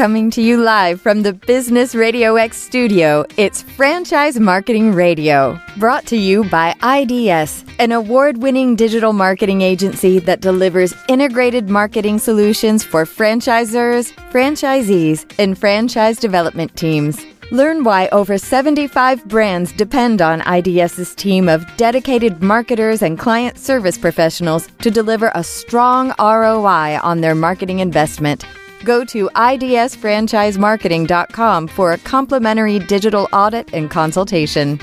Coming to you live from the Business RadioX studio, it's Franchise Marketing Radio, brought to you by IDS, an award-winning digital marketing agency that delivers integrated marketing solutions for franchisors, franchisees, and franchise development teams. Learn why over 75 brands depend on IDS's team of dedicated marketers and client service professionals to deliver a strong ROI on their marketing investment. Go to idsfranchisemarketing.com for a complimentary digital audit and consultation.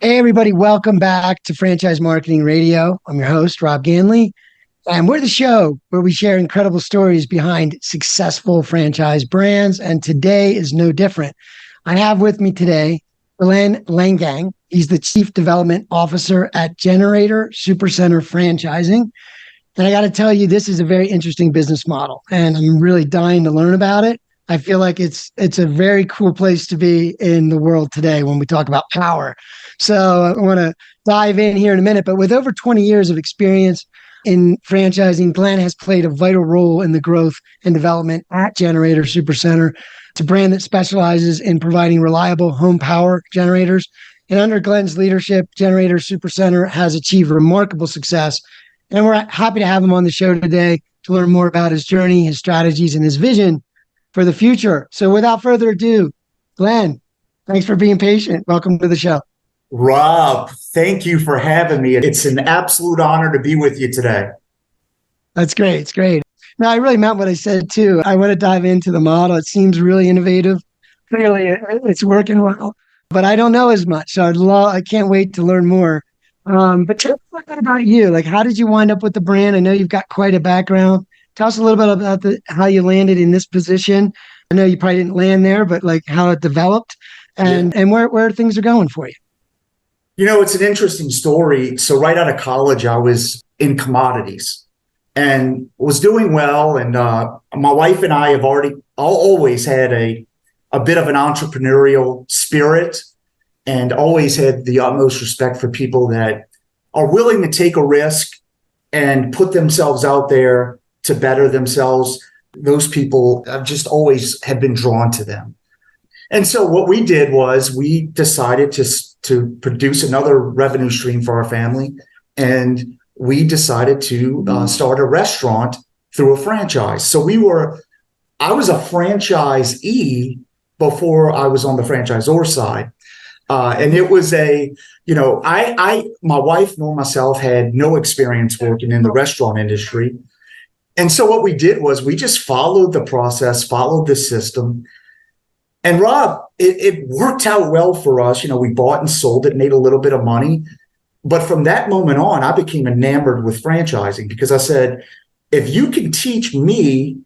Hey, everybody. Welcome back to Franchise Marketing Radio. I'm your host, Rob Ganley, and we're the show where we share incredible stories behind successful franchise brands, and today is no different. I have with me today Glenn Leingang. He's the Chief Development Officer at Generator Supercenter Franchising. And I got to tell you, this is a very interesting business model, and I'm really dying to learn about it. I feel like it's a very cool place to be in the world today when we talk about power. So I want to dive in here in a minute, but with over 20 years of experience in franchising, Glenn has played a vital role in the growth and development at Generator Supercenter. It's a brand that specializes in providing reliable home power generators. And under Glenn's leadership, Generator Supercenter has achieved remarkable success. And we're happy to have him on the show today to learn more about his journey, his strategies, and his vision for the future. So without further ado, Glenn, thanks for being patient. Welcome to the show. Rob, thank you for having me. It's an absolute honor to be with you today. That's great. It's great. No, I really meant what I said too. I want to dive into the model. It seems really innovative. Clearly, it's working well, but I don't know as much. So I can't wait to learn more. But tell us a little bit about you. Like, how did you wind up with the brand? I know you've got quite a background. Tell us a little bit about how you landed in this position. I know you probably didn't land there, but like how it developed and where things are going for you. You know, it's an interesting story. So right out of college, I was in commodities and was doing well. And my wife and I have always had a bit of an entrepreneurial spirit, and always had the utmost respect for people that are willing to take a risk and put themselves out there to better themselves. Those people, I've just always have been drawn to them. And so what we did was we decided to produce another revenue stream for our family. And we decided to start a restaurant through a franchise. So I was a franchisee before I was on the franchisor side. And it was my wife nor myself had no experience working in the restaurant industry. And so what we did was we just followed the process, followed the system. And Rob, it worked out well for us. You know, we bought and sold it, made a little bit of money. But from that moment on, I became enamored with franchising because I said, if you can teach me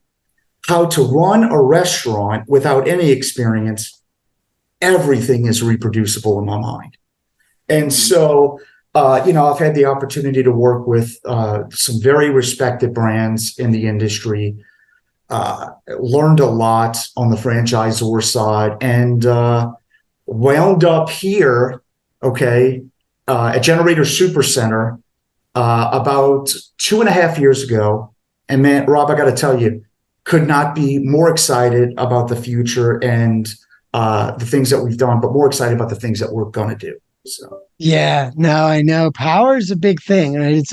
how to run a restaurant without any experience, everything is reproducible in my mind. And so, I've had the opportunity to work with some very respected brands in the industry, learned a lot on the franchisor side, and wound up here, at Generator Supercenter about 2.5 years ago. And man, Rob, I got to tell you, could not be more excited about the future and the things that we've done, but more excited about the things that we're going to do. So. Yeah, no, I know. Power is a big thing, right? It's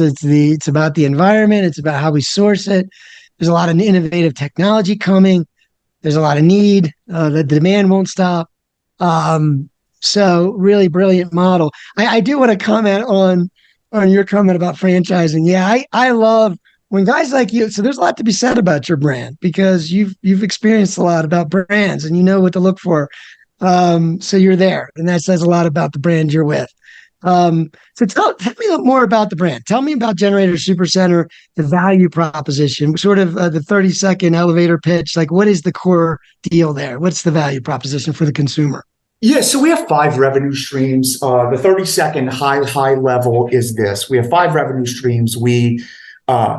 about the environment. It's about how we source it. There's a lot of innovative technology coming. There's a lot of need. The demand won't stop. So really brilliant model. I do want to comment on your comment about franchising. Yeah, I love when guys like you, so there's a lot to be said about your brand because you've experienced a lot about brands and you know what to look for. So you're there, and that says a lot about the brand you're with. So tell me more about the brand. Tell me about Generator Supercenter, the value proposition, sort of the 30-second elevator pitch. Like, what is the core deal there? What's the value proposition for the consumer? Yeah, so we have 5 revenue streams. The 30-second high level is this. We have 5 revenue streams. We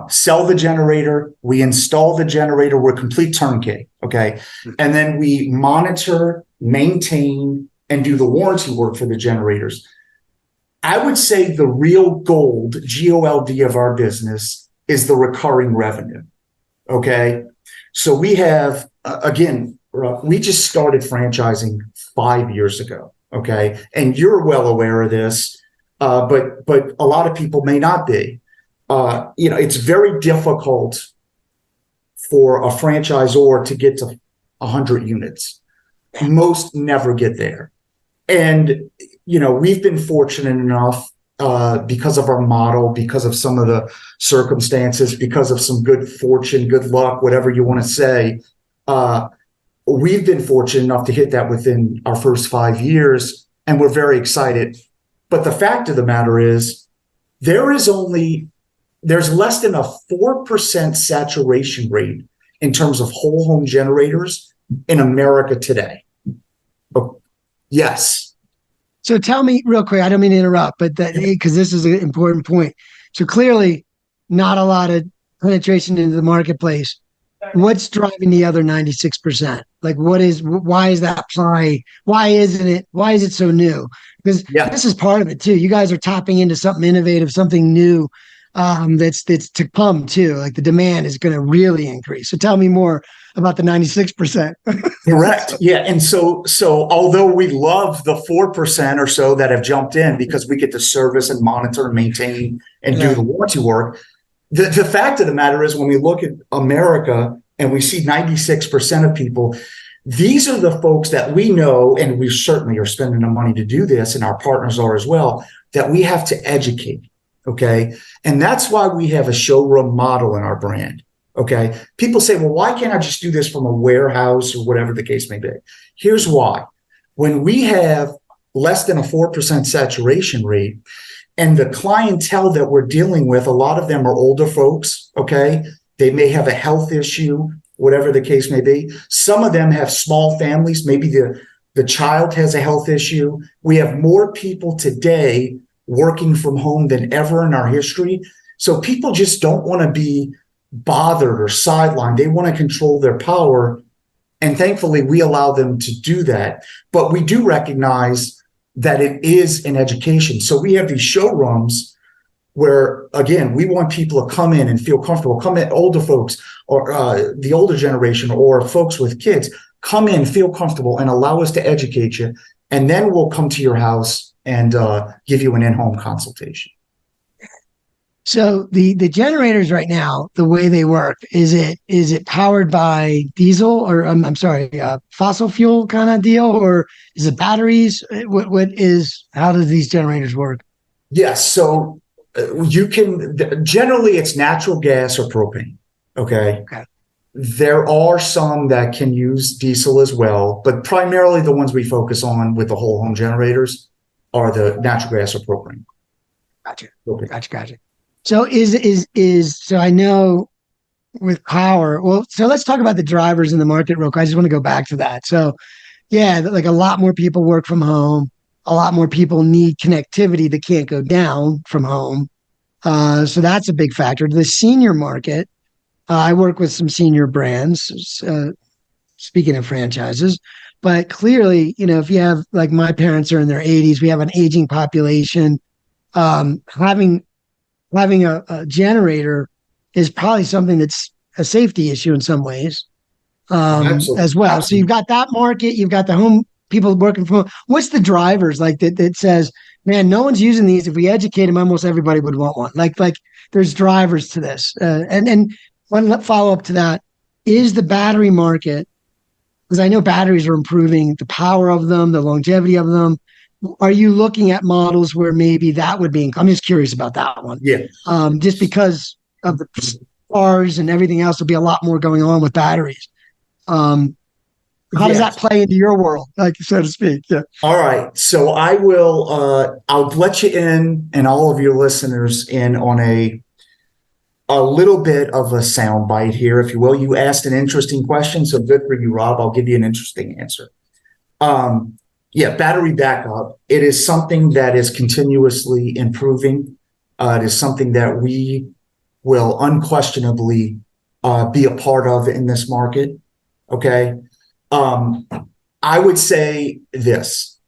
sell the generator, we install the generator, we're complete turnkey, okay? And then we monitor, maintain, and do the warranty work for the generators. I would say the real gold, GOLD of our business is the recurring revenue. Okay. So we have, again, we just started franchising 5 years ago. Okay. And you're well aware of this, but a lot of people may not be. It's very difficult for a franchisor to get to 100 units. Most never get there. And, we've been fortunate enough because of our model, because of some of the circumstances, because of some good fortune, good luck, whatever you want to say. We've been fortunate enough to hit that within our first 5 years, and we're very excited. But the fact of the matter is, there's less than a 4% saturation rate in terms of whole home generators in America today. Oh, yes. So tell me real quick, I don't mean to interrupt, but because this is an important point. So clearly not a lot of penetration into the marketplace. What's driving the other 96%? Like why is that pie? Why is it so new? Because this is part of it too. You guys are tapping into something innovative, something new that's to come too. Like the demand is going to really increase. So tell me more about the 96%. Correct. Yeah. And so although we love the 4% or so that have jumped in because we get to service and monitor and maintain and do the warranty work, the fact of the matter is when we look at America and we see 96% of people, these are the folks that we know, and we certainly are spending the money to do this, and our partners are as well, that we have to educate. Okay. And that's why we have a showroom model in our brand. Okay. People say, well, why can't I just do this from a warehouse or whatever the case may be? Here's why. When we have less than a 4% saturation rate and the clientele that we're dealing with, a lot of them are older folks. Okay. They may have a health issue, whatever the case may be. Some of them have small families. Maybe the child has a health issue. We have more people today working from home than ever in our history. So people just don't want to be bothered or sidelined. They want to control their power. And thankfully, we allow them to do that. But we do recognize that it is an education. So we have these showrooms where, again, we want people to come in and feel comfortable. Come in, older folks or the older generation or folks with kids, come in, feel comfortable, and allow us to educate you. And then we'll come to your house and give you an in-home consultation. So the generators right now, the way they work, is it powered by diesel or fossil fuel kind of deal, or is it batteries? How do these generators work? Yes. So you can, generally it's natural gas or propane. Okay. There are some that can use diesel as well, but primarily the ones we focus on with the whole home generators are the natural gas or propane. Gotcha. Okay. Gotcha. So so I know with power, so let's talk about the drivers in the market real quick. I just want to go back to that. So yeah, like a lot more people work from home. A lot more people need connectivity that can't go down from home. So that's a big factor. The senior market, I work with some senior brands, speaking of franchises, but clearly, if you have, like my parents are in their 80s, we have an aging population. Having a generator is probably something that's a safety issue in some ways as well. Absolutely. So you've got that market, you've got the home people working from home. What's the drivers like that says, man, no one's using these. If we educate them, almost everybody would want one. Like there's drivers to this. And one follow up to that is the battery market, because I know batteries are improving the power of them, the longevity of them. Are you looking at models where maybe that would be? I'm just curious about that one. Yeah. Just because of the cars and everything else, there'll be a lot more going on with batteries. How does that play into your world, like so to speak? Yeah. All right. So I will. I'll let you in and all of your listeners in on a little bit of a sound bite here, if you will. You asked an interesting question, so good for you, Rob. I'll give you an interesting answer. Battery backup. It is something that is continuously improving. It is something that we will unquestionably be a part of in this market. Okay. I would say this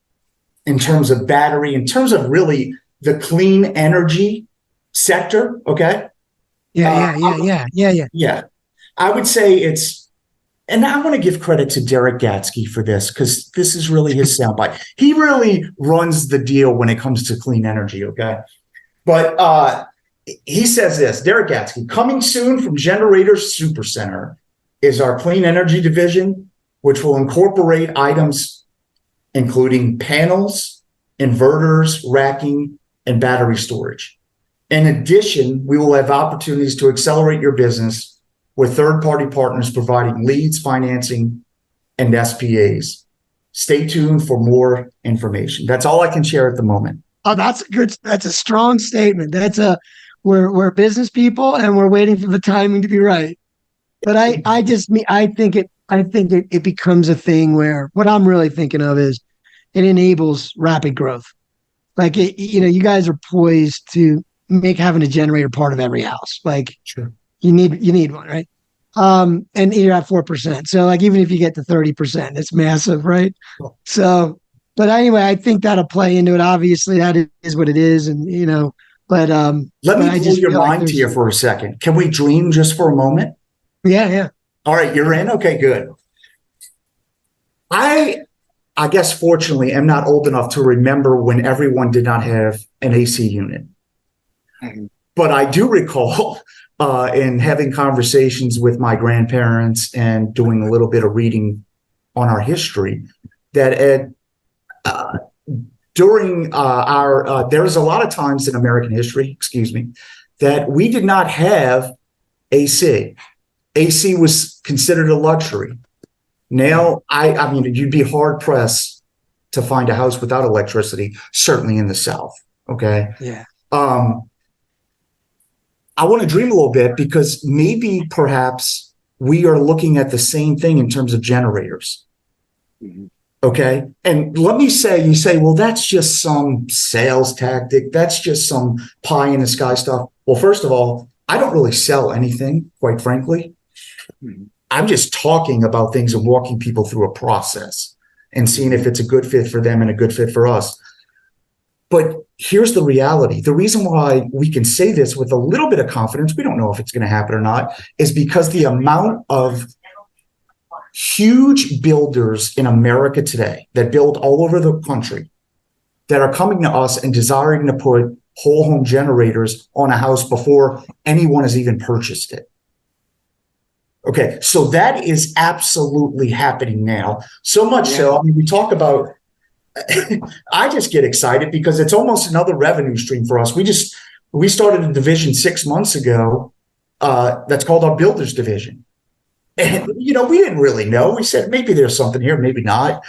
in terms of battery, in terms of really the clean energy sector. Okay. Yeah. I would say and I want to give credit to Derek Gatsky for this, because this is really his soundbite. He really runs the deal when it comes to clean energy, okay? But he says this, Derek Gatsky, coming soon from Generator Supercenter is our clean energy division, which will incorporate items including panels, inverters, racking, and battery storage. In addition, we will have opportunities to accelerate your business with third-party partners providing leads, financing, and SPAs. Stay tuned for more information. That's all I can share at the moment. Oh, that's a strong statement. We're business people and we're waiting for the timing to be right. But I think it becomes a thing where what I'm really thinking of is it enables rapid growth. Like you guys are poised to make having a generator part of every house. Like sure. You need one, right? And you're at 4%. So like even if you get to 30%, it's massive, right? Cool. So, but anyway, I think that'll play into it. Obviously, that is what it is, and But let me blow your mind here for a second. Can we dream just for a moment? Yeah. All right, you're in. Okay, good. I guess fortunately, I'm not old enough to remember when everyone did not have an AC unit, but I do recall. In having conversations with my grandparents and doing a little bit of reading on our history, that during there's a lot of times in American history, that we did not have AC. AC was considered a luxury. Now, I mean, you'd be hard pressed to find a house without electricity, certainly in the South. Okay. Yeah. I want to dream a little bit because maybe perhaps we are looking at the same thing in terms of generators. Mm-hmm. Okay. And let me say, you say, well, that's just some sales tactic. That's just some pie in the sky stuff. Well, first of all, I don't really sell anything, quite frankly. Mm-hmm. I'm just talking about things and walking people through a process and seeing if it's a good fit for them and a good fit for us. But here's the reality. The reason why we can say this with a little bit of confidence, we don't know if it's going to happen or not, is because the amount of huge builders in America today that build all over the country that are coming to us and desiring to put whole home generators on a house before anyone has even purchased it. Okay, so that is absolutely happening now. So much so, I mean, we talk about I just get excited because it's almost another revenue stream for us. We started a division 6 months ago that's called our builders division. And, we didn't really know. We said, maybe there's something here, maybe not.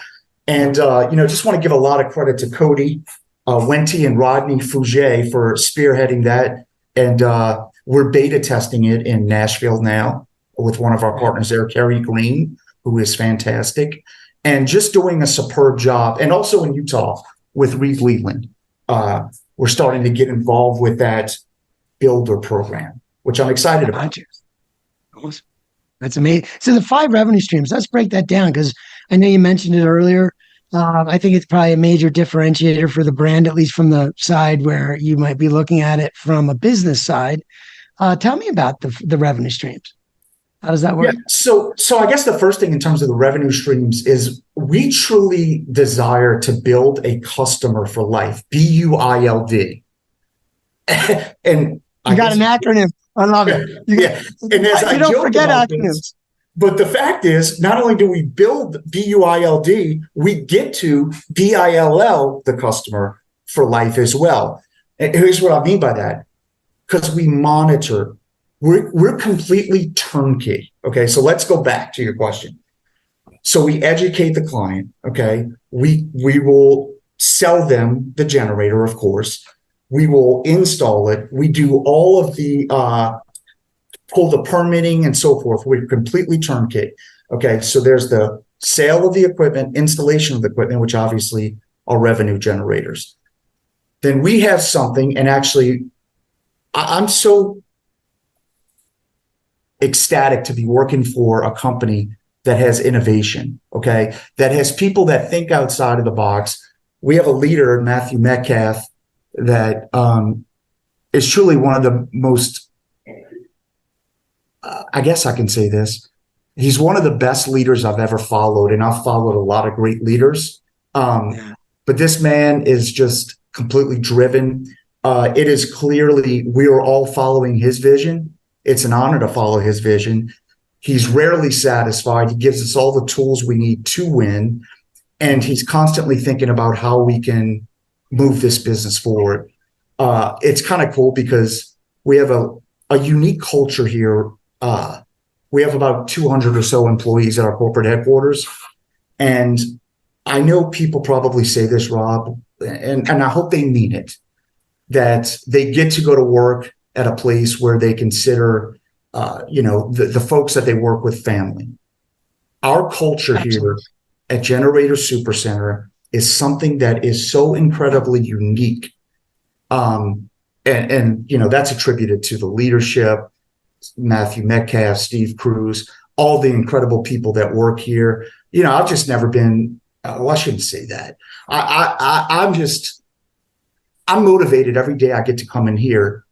And, just want to give a lot of credit to Cody, Wenty, and Rodney Fouget for spearheading that. And we're beta testing it in Nashville now with one of our partners there, Carrie Green, who is fantastic. And just doing a superb job. And also in Utah with Reed Leland, we're starting to get involved with that builder program, which I'm excited about. Awesome. That's amazing. So the 5 revenue streams, let's break that down because I know you mentioned it earlier. I think it's probably a major differentiator for the brand, at least from the side where you might be looking at it from a business side. Tell me about the revenue streams. How does that work? Yeah. So I guess the first thing in terms of the revenue streams is we truly desire to build a customer for life, BUILD. And you got an acronym. I love it. And as I don't forget acronyms. This, but the fact is, not only do we build BUILD, we get to BILL, the customer for life as well. And here's what I mean by that. Because we monitor. We're completely turnkey. Okay, so let's go back to your question. So we educate the client. Okay, we will sell them the generator, of course. We will install it. We do all of the pull the permitting and so forth. We're completely turnkey. Okay, so there's the sale of the equipment, installation of the equipment, which obviously are revenue generators. Then we have something, and actually, I'm so ecstatic to be working for a company that has innovation, okay, that has people that think outside of the box. We have a leader, Matthew Metcalf, that is truly one of the most I guess I can say this. He's one of the best leaders I've ever followed, and I've followed a lot of great leaders. But this man is just completely driven. It is clearly we are all following his vision. It's an honor to follow his vision. He's rarely satisfied. He gives us all the tools we need to win, and he's constantly thinking about how we can move this business forward. It's kind of cool because we have a unique culture here. We have about 200 or so employees at our corporate headquarters. And I know people probably say this, Rob, and I hope they mean it, that they get to go to work at a place where they consider, the folks that they work with family. Our culture here at Generator Supercenter is something that is so incredibly unique. And that's attributed to the leadership, Matthew Metcalf, Steve Cruz, all the incredible people that work here. I've just never been, I shouldn't say that. I'm motivated every day I get to come in here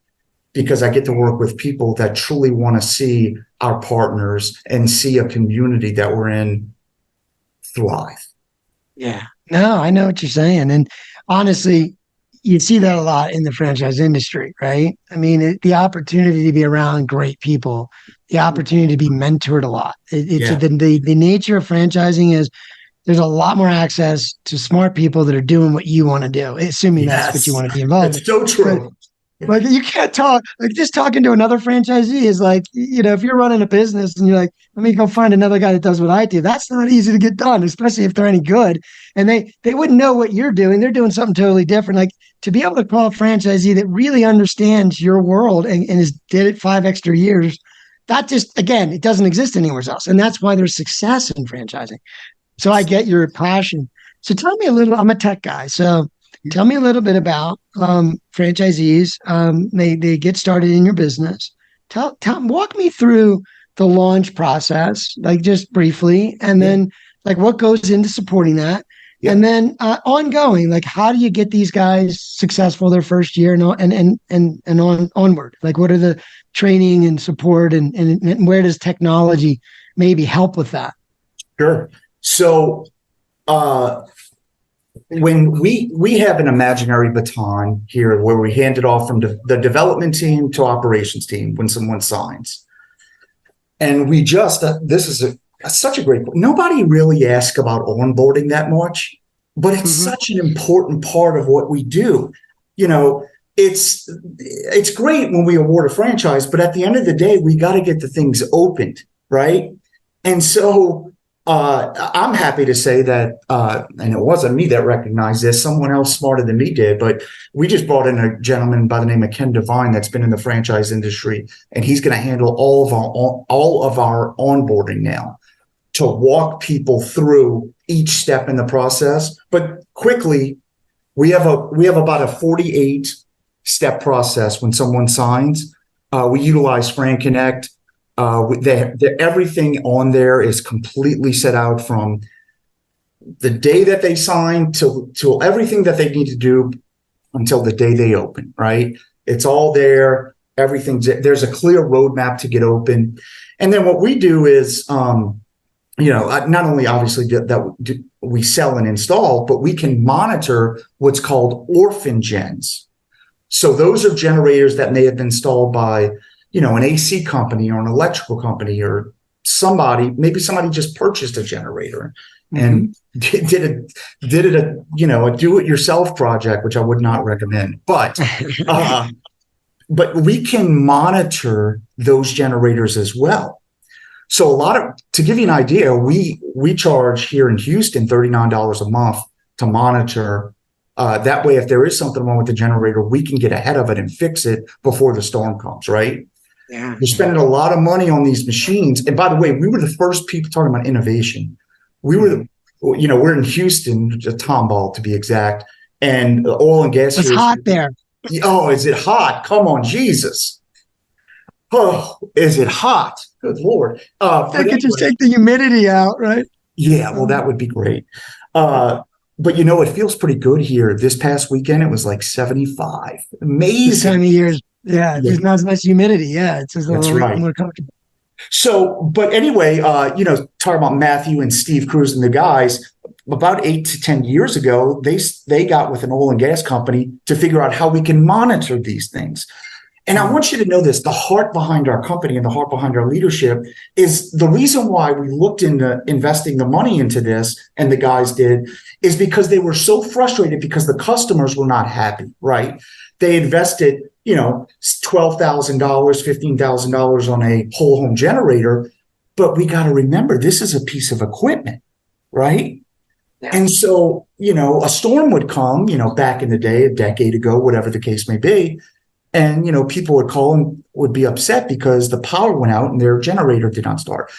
because I get to work with people that truly want to see our partners and see a community that we're in thrive. Yeah, no, I know what you're saying. And honestly, you see that a lot in the franchise industry, right? I mean, the opportunity to be around great people, the opportunity to be mentored a lot. The nature of franchising is there's a lot more access to smart people that are doing what you want to do, assuming that's what you want to be involved in. It's so true. But you can't talk, like just talking to another franchisee is like, if you're running a business and you're like, let me go find another guy that does what I do. That's not easy to get done, especially if they're any good. And they wouldn't know what you're doing. They're doing something totally different. Like to be able to call a franchisee that really understands your world and did it 5 extra years, that just, again, it doesn't exist anywhere else. And that's why there's success in franchising. So I get your passion. So tell me a little, I'm a tech guy. So tell me a little bit about franchisees. They get started in your business. Walk me through the launch process, like just briefly, and then like what goes into supporting that, and then ongoing, like how do you get these guys successful their first year and onward? Like what are the training and support and where does technology maybe help with that? Sure. So when we have an imaginary baton here where we hand it off from the development team to operations team when someone signs. And we just, this is such a great, nobody really asks about onboarding that much, but it's such an important part of what we do. It's great when we award a franchise, but at the end of the day, we got to get the things opened, right? And so I'm happy to say that, and it wasn't me that recognized this, someone else smarter than me did, but we just brought in a gentleman by the name of Ken Devine that's been in the franchise industry, and he's going to handle all of our onboarding now to walk people through each step in the process. But quickly, we have about a 48-step process when someone signs. We utilize FranConnect. Everything on there is completely set out from the day that they sign to everything that they need to do until the day they open, right? It's all there. There's a clear roadmap to get open. And then what we do is, not only obviously that we sell and install, but we can monitor what's called orphan gens. So those are generators that may have been installed by an AC company or an electrical company or maybe somebody just purchased a generator and did a do-it-yourself project, which I would not recommend. But we can monitor those generators as well. So to give you an idea, we charge here in Houston $39 a month to monitor. That way, if there is something wrong with the generator, we can get ahead of it and fix it before the storm comes, right? Yeah. We're spending a lot of money on these machines. And by the way, we were the first people talking about innovation. We were, we're in Houston, Tomball to be exact, and the oil and gas. It's hot there. Oh, is it hot? Come on, Jesus. Oh, is it hot? Good Lord. I could just take the humidity out, right? Yeah, well, that would be great. But it feels pretty good here. This past weekend, it was like 75. Amazing. This time of year, there's not as much humidity. Yeah, it's just a little more comfortable. So, but anyway, talking about Matthew and Steve Cruz and the guys, about 8 to 10 years ago, they got with an oil and gas company to figure out how we can monitor these things. And I want you to know this, the heart behind our company and the heart behind our leadership is the reason why we looked into investing the money into this, and the guys did, is because they were so frustrated because the customers were not happy, right? They invested, $12,000, $15,000 on a whole home generator, but we got to remember, this is a piece of equipment, right? Yeah. And so, a storm would come, back in the day, a decade ago, whatever the case may be. And, people would call and would be upset because the power went out and their generator did not start.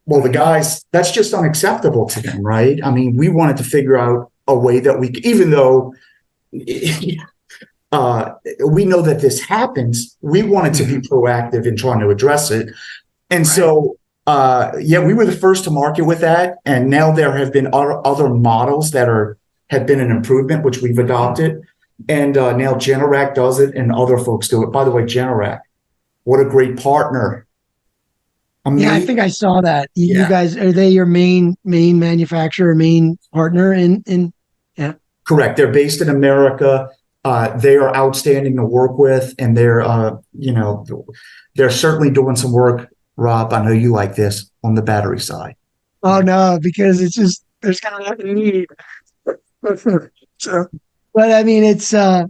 Well, the guys, that's just unacceptable to them, right? I mean, we wanted to figure out a way that we, even though we know that this happens, we wanted to be proactive in trying to address it. And so, we were the first to market with that. And now there have been other models that have been an improvement, which we've adopted. And now Generac does it and other folks do it. By the way, Generac, what a great partner. Yeah, I think I saw that. You guys, are they your main manufacturer, main partner in? Yeah. Correct. They're based in America. They are outstanding to work with, and they're certainly doing some work, Rob. I know you like this, on the battery side. Oh no, because it's just there's kind of a need. So, but I mean, it's I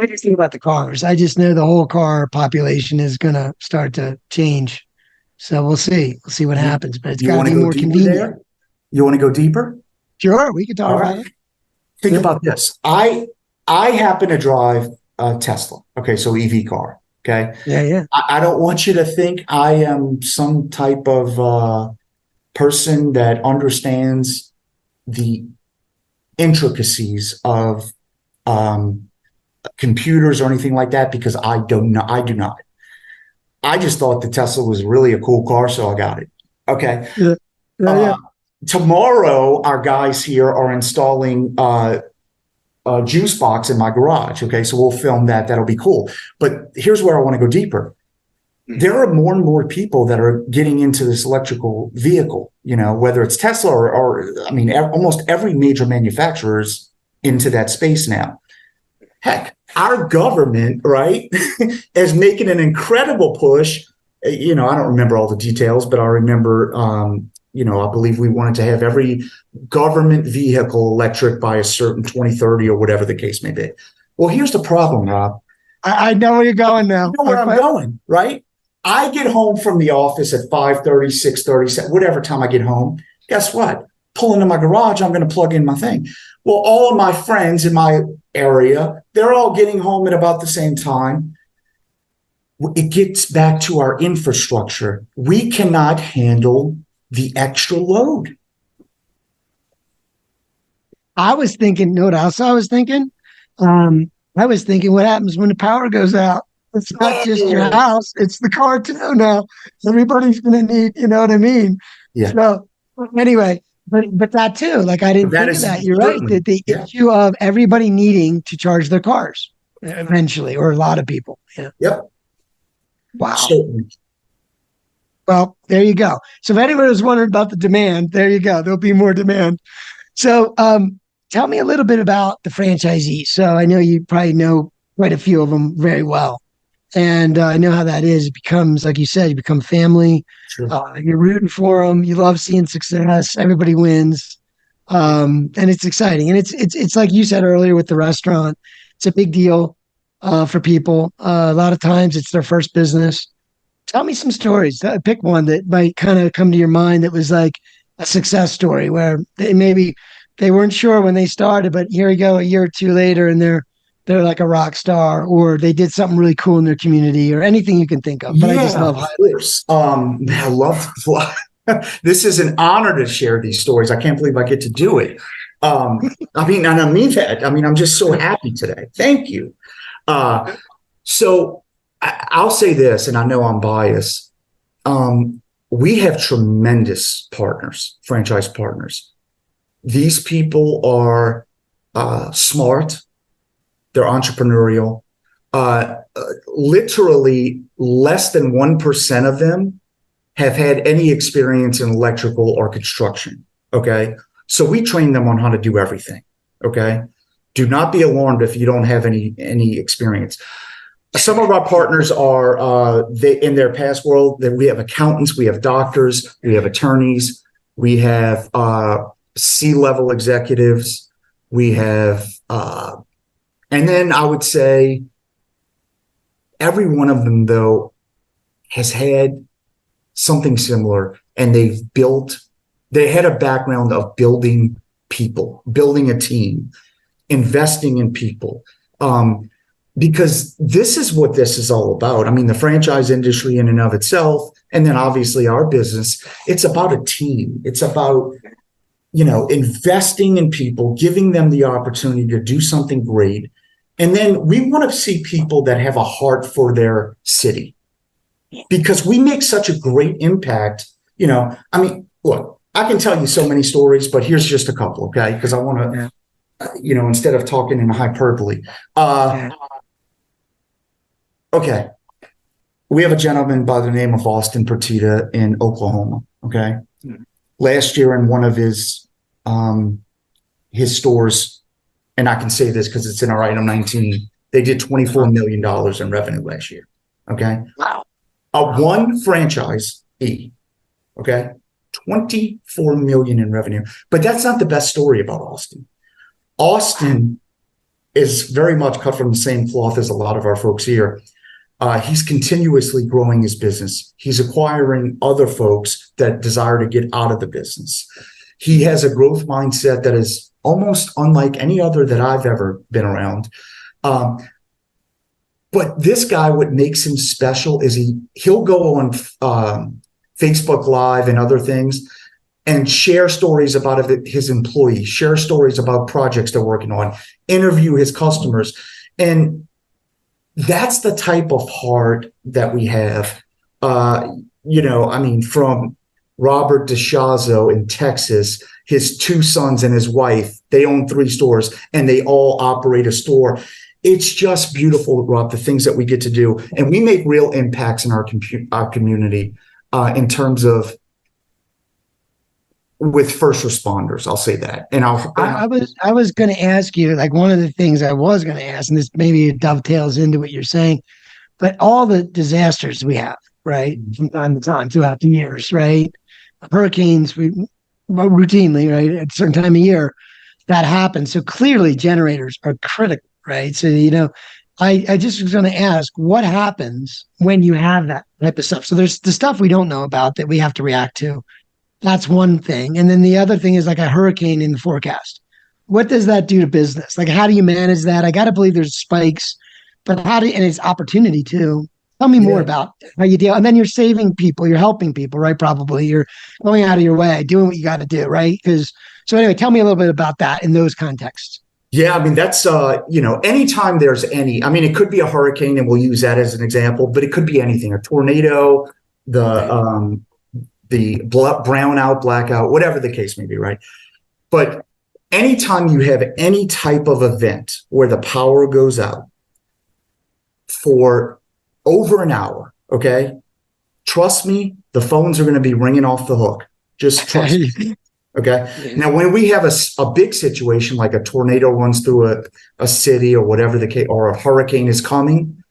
just think about the cars. I just know the whole car population is going to start to change. So we'll see. We'll see what happens. But it's got to be more convenient. There? You want to go deeper? Sure, we can talk about it. Think about this. I happen to drive a Tesla. Okay, so EV car. Okay. Yeah. I don't want you to think I am some type of person that understands the intricacies of computers or anything like that, because I do not. I just thought the Tesla was really a cool car, so I got it. Okay. Yeah. Tomorrow, our guys here are installing a juice box in my garage. Okay, so we'll film that. That'll be cool. But here's where I want to go deeper. There are more and more people that are getting into this electrical vehicle, whether it's Tesla or almost every major manufacturer is into that space now. Heck, our government, right, is making an incredible push. I don't remember all the details, but I remember, I believe we wanted to have every government vehicle electric by a certain 2030 or whatever the case may be. Well, here's the problem, Rob. I know where you're going now. You know where I'm going, right? I get home from the office at 5:30, 6:30, whatever time I get home. Guess what? Pull into my garage, I'm going to plug in my thing. Well, all of my friends in my area, they're all getting home at about the same time. It gets back to our infrastructure. We cannot handle the extra load. I was thinking, what else I was thinking? I was thinking, what happens when the power goes out? It's not just your house, it's the car too now. Everybody's going to need, you know what I mean? Yeah. So anyway, but that too, like I didn't think of that. You're right. The issue of everybody needing to charge their cars eventually, or a lot of people. Yeah. Yep. Wow. Certainly. Well, there you go. So if anyone was wondering about the demand, there you go. There'll be more demand. So tell me a little bit about the franchisees. So I know you probably know quite a few of them very well. And I know how that is. It becomes, like you said, you become family. Sure. You're rooting for them. You love seeing success. Everybody wins. And it's exciting. And it's like you said earlier with the restaurant, it's a big deal for people. A lot of times it's their first business. Tell me some stories. Pick one that might kind of come to your mind that was like a success story where they weren't sure when they started, but here we go a year or two later and they're like a rock star, or they did something really cool in their community, or anything you can think of. But I just love highlights. I love this is an honor to share these stories. I can't believe I get to do it. And I mean that. I'm just so happy today. Thank you. So I'll say this, and I know I'm biased. We have tremendous partners, franchise partners. These people are smart. They're entrepreneurial. Literally less than 1% of them have had any experience in electrical or construction. Okay. So we train them on how to do everything. Okay. Do not be alarmed if you don't have any experience. Some of our partners are they in their past world that we have accountants, we have doctors, we have attorneys, we have C-level executives, we have and then I would say every one of them though has had something similar, and they had a background of building people, building a team, investing in people. Because this is what this is all about. I mean, the franchise industry in and of itself, and then obviously our business, it's about a team. It's about, investing in people, giving them the opportunity to do something great. And then we want to see people that have a heart for their city, because we make such a great impact. Look, I can tell you so many stories, but here's just a couple, okay? Because I want to, instead of talking in hyperbole. Okay. We have a gentleman by the name of Austin Pertita in Oklahoma. Okay. Last year in one of his stores, and I can say this because it's in our item 19, they did $24 million in revenue last year. Okay. Wow. One franchisee. Okay. 24 million in revenue. But that's not the best story about Austin. Austin is very much cut from the same cloth as a lot of our folks here. He's continuously growing his business. He's acquiring other folks that desire to get out of the business. He has a growth mindset that is almost unlike any other that I've ever been around. But this guy, what makes him special is he'll go on Facebook Live and other things and share stories about his employees, share stories about projects they're working on, interview his customers. And that's the type of heart that we have. From Robert DeShazo in Texas, his 2 sons and his wife, they own 3 stores and they all operate a store. It's just beautiful, Rob, the things that we get to do. And we make real impacts in our community in terms of with first responders. I'll say that. And I was going to ask you, like, one of the things I was going to ask, and this maybe dovetails into what you're saying, but all the disasters we have, right, from time to time throughout the years, right? Hurricanes, we routinely, right, at a certain time of year, that happens. So clearly generators are critical, right? So, I just was going to ask, what happens when you have that type of stuff? So there's the stuff we don't know about that we have to react to. That's one thing. And then the other thing is like a hurricane in the forecast. What does that do to business? Like, how do you manage that? I got to believe there's spikes, but and it's opportunity too. Tell me more about how you deal. And then you're saving people, you're helping people, right? Probably you're going out of your way, doing what you got to do, right? So anyway, tell me a little bit about that in those contexts. Yeah, I mean, that's, anytime there's it could be a hurricane, and we'll use that as an example, but it could be anything, a tornado, the brownout, blackout, whatever the case may be, right? But anytime you have any type of event where the power goes out for over an hour, okay, trust me, the phones are going to be ringing off the hook. Just trust me. Okay. Yeah. Now, when we have a big situation like a tornado runs through a city or whatever the case, or a hurricane is coming,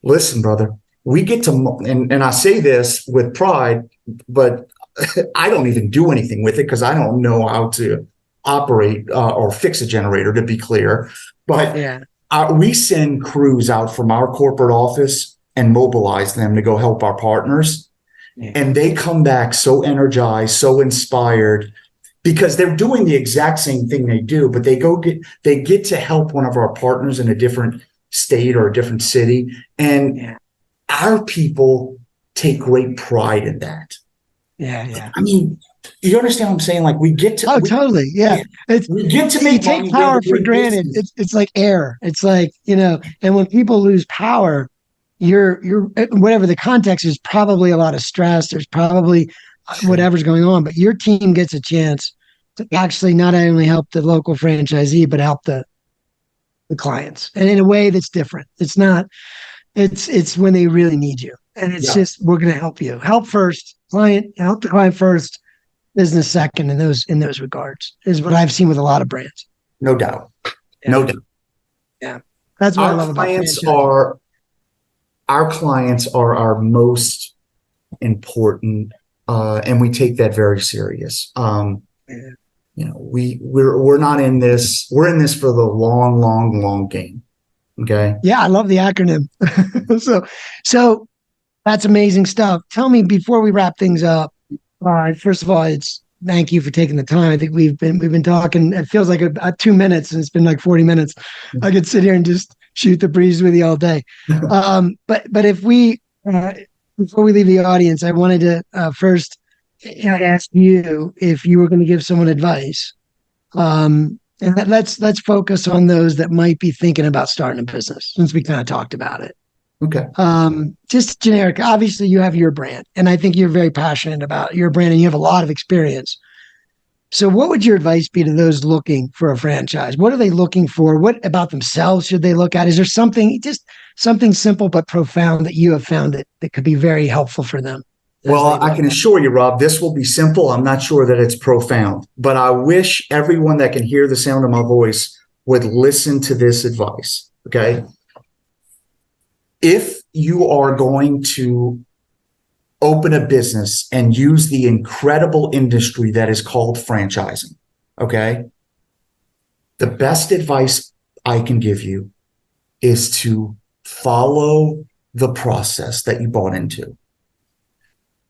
listen, brother, we get to, and I say this with pride, but I don't even do anything with it because I don't know how to operate or fix a generator, to be clear. But we send crews out from our corporate office and mobilize them to go help our partners. Yeah. And they come back so energized, so inspired, because they're doing the exact same thing they do, but they get to help one of our partners in a different state or a different city. And our people take great pride in that. Yeah. I mean, you understand what I'm saying? Like, we get to. Totally. Yeah. We get to make take power for granted. It's like air. It's like, and when people lose power, you're whatever the context is, probably a lot of stress. There's probably whatever's going on, but your team gets a chance to actually not only help the local franchisee, but help the clients, and in a way that's different. It's when they really need you, and it's just, we're going to help you. Help first, help the client first, business second in those regards is what I've seen with a lot of brands. No doubt. Yeah. No doubt. Yeah. That's what I love about franchising. Our clients are our most important, and we take that very serious. We're not in this. We're in this for the long game. Okay. Yeah, I love the acronym. So that's amazing stuff. Tell me before we wrap things up. First of all, thank you for taking the time. I think we've been talking. It feels like 2 minutes, and it's been like 40 minutes. I could sit here and just shoot the breeze with you all day. But if we before we leave the audience, I wanted to first ask you if you were going to give someone advice. And let's focus on those that might be thinking about starting a business, since we kind of talked about it. Okay. Just generic. Obviously, you have your brand, and I think you're very passionate about your brand, and you have a lot of experience. So what would your advice be to those looking for a franchise? What are they looking for? What about themselves should they look at? Is there something simple but profound that you have found that could be very helpful for them? Well, I can assure you, Rob, this will be simple. I'm not sure that it's profound, but I wish everyone that can hear the sound of my voice would listen to this advice. Okay. If you are going to open a business and use the incredible industry that is called franchising, okay, the best advice I can give you is to follow the process that you bought into.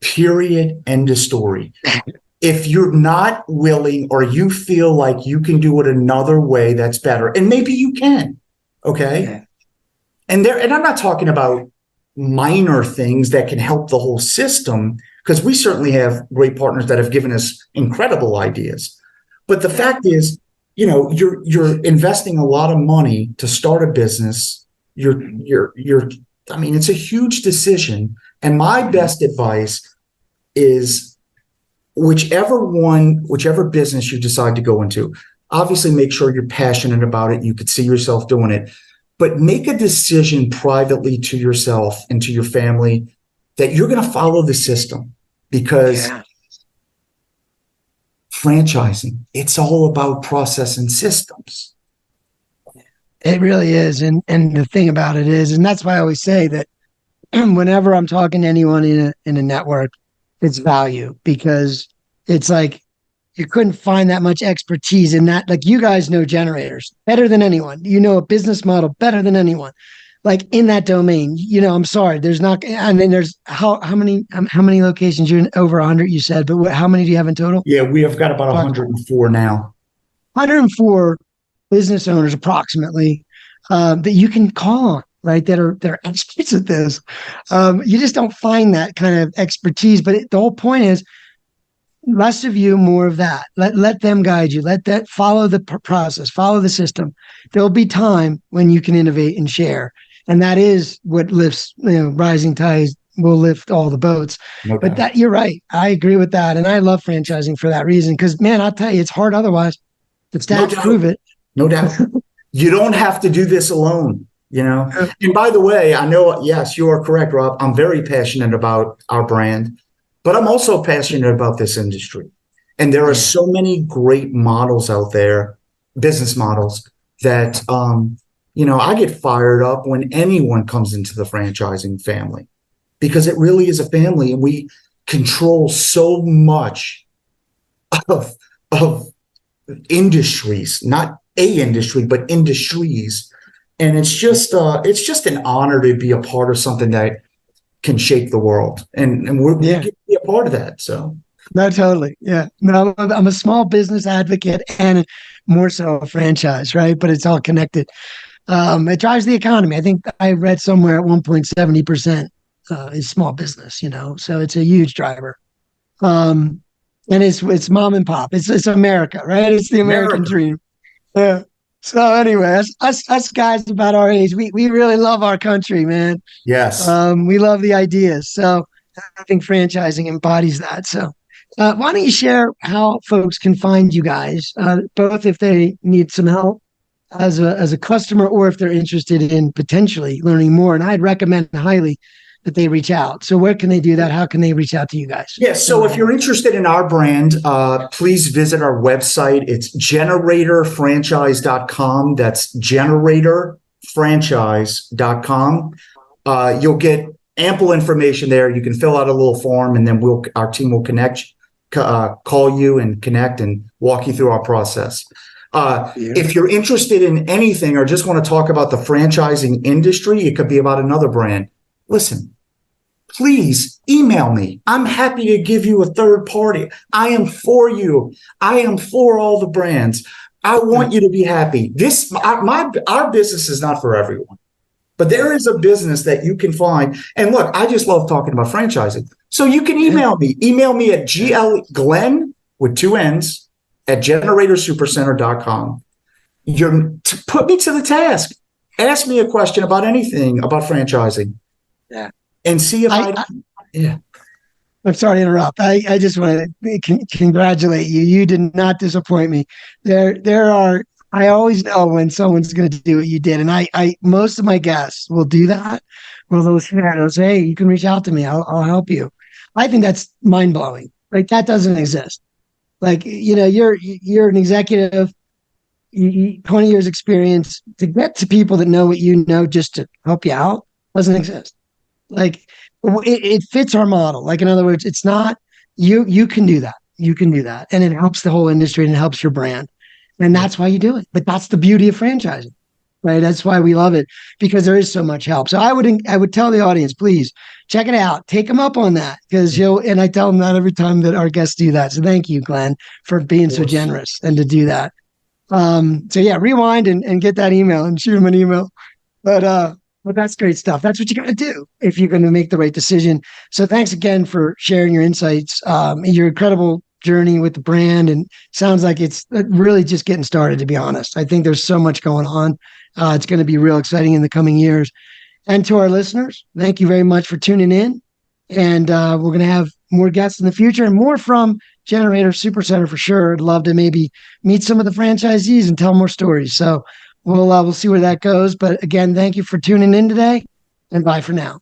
Period. End of story. If you're not willing or you feel like you can do it another way that's better, and maybe you can, okay? Yeah. And I'm not talking about minor things that can help the whole system, because we certainly have great partners that have given us incredible ideas. But the fact is, you're investing a lot of money to start a business. It's a huge decision. And my best advice is whichever business you decide to go into, obviously make sure you're passionate about it. You could see yourself doing it. But make a decision privately to yourself and to your family that you're going to follow the system, because franchising, it's all about process and systems. It really is. And the thing about it is, and that's why I always say that whenever I'm talking to anyone in a network, it's value, because it's like, you couldn't find that much expertise in that. Like, you guys know generators better than anyone. You know a business model better than anyone. Like, in that domain, I'm sorry, there's not. And then there's how many locations? You're in over 100, you said, but how many do you have in total? Yeah, we have got about 104 now. 104 business owners approximately that you can call on, right? They're experts at this. You just don't find that kind of expertise. But the whole point is, less of you, more of that. Let them guide you. Let that follow the process, follow the system. There'll be time when you can innovate and share. And that is what lifts, rising tides will lift all the boats. No but that, you're right. I agree with that. And I love franchising for that reason. Because, man, I'll tell you, it's hard otherwise. The stats prove it. No doubt. You don't have to do this alone, And by the way, I know, yes, you are correct, Rob. I'm very passionate about our brand. But I'm also passionate about this industry. And there are so many great models out there, business models, that, I get fired up when anyone comes into the franchising family, because it really is a family, and we control so much of industries, not a industry, but industries. And it's just an honor to be a part of something that can shake the world, and we get to be a part of that. So no, totally, yeah. No, I'm a small business advocate and more so a franchise, right? But it's all connected. It drives the economy. I think I read somewhere at 1.70% is small business. So it's a huge driver. And it's mom and pop. It's America, right? It's the American dream. Yeah. So anyway, us guys about our age, we really love our country, man. Yes. We love the ideas. So I think franchising embodies that. So why don't you share how folks can find you guys, both if they need some help as a customer, or if they're interested in potentially learning more. And I'd recommend highly that they reach out. So where can they do that? How can they reach out to you guys? Yeah. So if you're interested in our brand, please visit our website. It's generatorfranchise.com. That's generatorfranchise.com. You'll get ample information there. You can fill out a little form, and then our team will call you and connect and walk you through our process. If you're interested in anything or just want to talk about the franchising industry, it could be about another brand. Listen, please email me. I'm happy to give you a third party. I am for you. I am for all the brands. I want you to be happy. Our business is not for everyone, but there is a business that you can find. And look, I just love talking about franchising. So you can email me. Email me at Glenn with 2 N's at generatorsupercenter.com. Put me to the task. Ask me a question about anything about franchising. Yeah. And see if yeah. I'm sorry to interrupt. I just want to congratulate you. You did not disappoint me. I always know when someone's going to do what you did. And most of my guests will do that. Well, those say, hey, you can reach out to me. I'll help you. I think that's mind blowing. Like that doesn't exist. Like, you're an executive, 20 years experience. To get to people that know what you know just to help you out doesn't exist. Like it fits our model. Like, in other words, it's not you can do that. You can do that. And it helps the whole industry and it helps your brand. And that's why you do it. But that's the beauty of franchising, right? That's why we love it, because there is so much help. So I would tell the audience, please check it out. Take them up on that, because and I tell them that every time that our guests do that. So thank you, Glenn, for being so generous and to do that. So yeah, rewind and get that email and shoot them an email. But that's great stuff. That's what you got to do if you're going to make the right decision. So thanks again for sharing your insights, your incredible journey with the brand. And sounds like it's really just getting started, to be honest. I think there's so much going on. It's going to be real exciting in the coming years. And to our listeners, thank you very much for tuning in. And we're going to have more guests in the future and more from Generator Supercenter for sure. I'd love to maybe meet some of the franchisees and tell more stories. So we'll see where that goes. But again, thank you for tuning in today, and bye for now.